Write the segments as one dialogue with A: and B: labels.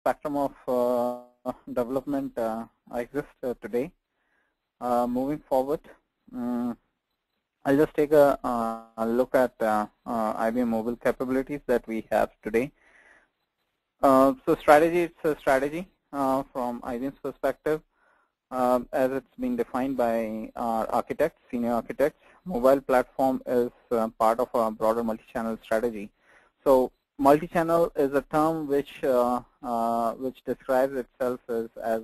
A: spectrum of development exists today. Moving forward, I'll just take a look at IBM mobile capabilities that we have today. So strategy, it's a strategy from IBM's perspective. As it's been defined by our architects, senior architects, mobile platform is part of a broader multi-channel strategy. So multi-channel is a term which describes itself as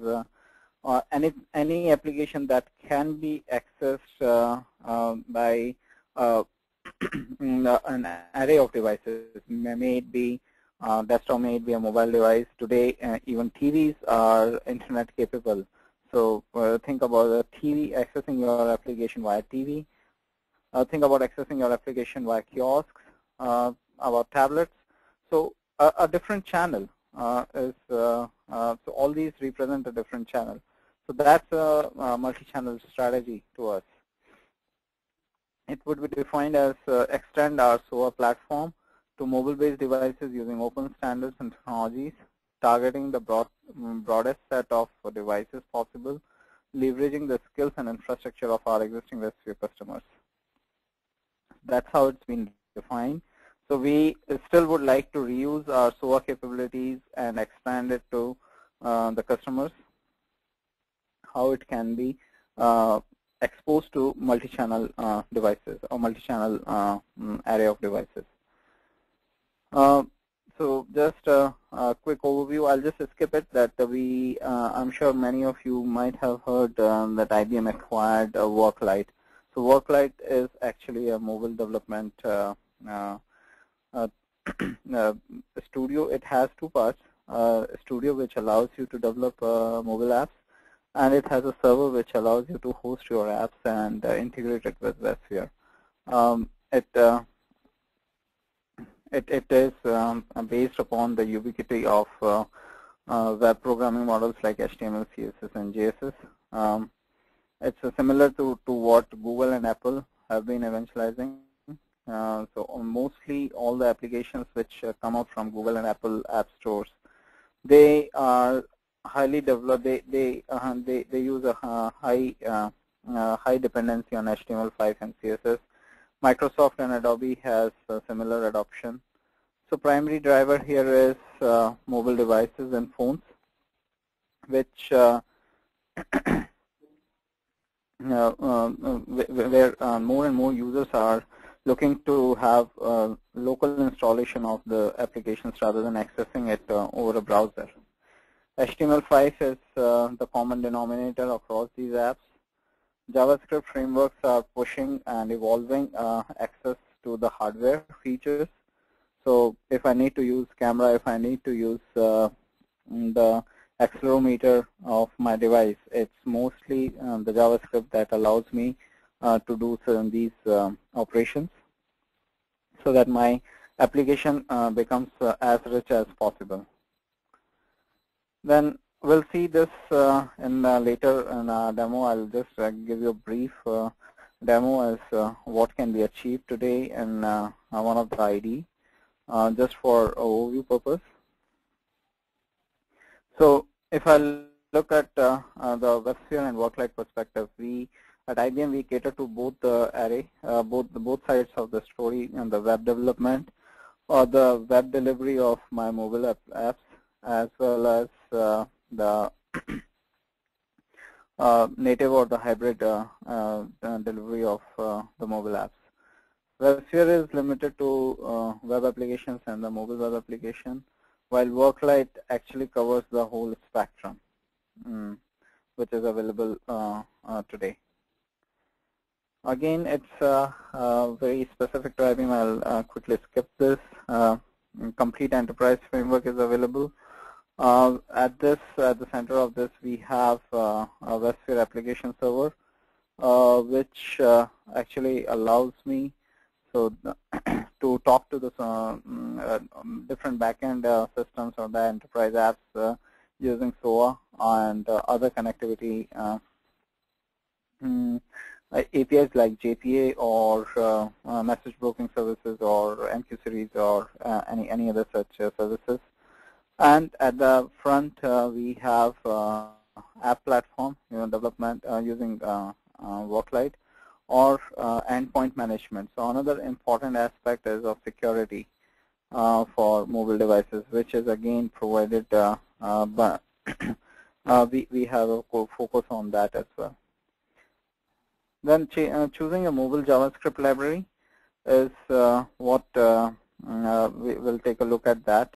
A: any application that can be accessed by an array of devices. May it be desktop, may it be a mobile device. Today, even TVs are internet capable. So think about a TV accessing your application via TV. Think about accessing your application via kiosks, about tablets. So a different channel so all these represent a different channel. So that's a multi-channel strategy to us. It would be defined as extend our SOA platform to mobile-based devices using open standards and technologies, targeting the broadest set of devices possible, leveraging the skills and infrastructure of our existing WebSphere customers. That's how it's been defined. So we still would like to reuse our SOA capabilities and expand it to the customers, how it can be exposed to multi-channel devices or multi-channel array of devices. So just a quick overview. I'll just skip it. That I'm sure many of you might have heard that IBM acquired Worklite. So Worklite is actually a mobile development studio. It has two parts: a studio which allows you to develop mobile apps, and it has a server which allows you to host your apps and integrate it with WebSphere. It is based upon the ubiquity of web programming models like HTML, CSS, and JSS. It's similar to what Google and Apple have been evangelizing. So mostly all the applications which come out from Google and Apple app stores, they are highly developed. They use a high dependency on HTML5 and CSS. Microsoft and Adobe has a similar adoption. So primary driver here is mobile devices and phones, which where more and more users are looking to have local installation of the applications rather than accessing it over a browser. HTML5 is the common denominator across these apps. JavaScript frameworks are pushing and evolving access to the hardware features. So if I need to use camera, if I need to use the accelerometer of my device, it's mostly the JavaScript that allows me to do these operations so that my application becomes as rich as possible. Then we'll see this in later in our demo. I'll just give you a brief demo as what can be achieved today in one of the IDE, just for overview purpose. So if I look at the WebSphere and Worklite perspective, at IBM we cater to both the array, both sides of the story, and the web development or the web delivery of my mobile apps, as well as the native or the hybrid delivery of the mobile apps. WebSphere is limited to web applications and the mobile web application, while Worklite actually covers the whole spectrum, which is available today. Again, it's very specific to IBM. I'll quickly skip this. Complete enterprise framework is available. At the center of this, we have a WebSphere application server, which actually allows me to talk to the different backend systems or the enterprise apps using SOA and other connectivity APIs like JPA or message broking services or MQ series or any other such services. And at the front, we have app platform, development using Worklight, or endpoint management. So another important aspect is of security for mobile devices, which is again provided by we have a focus on that as well. Then choosing a mobile JavaScript library is what we will take a look at that.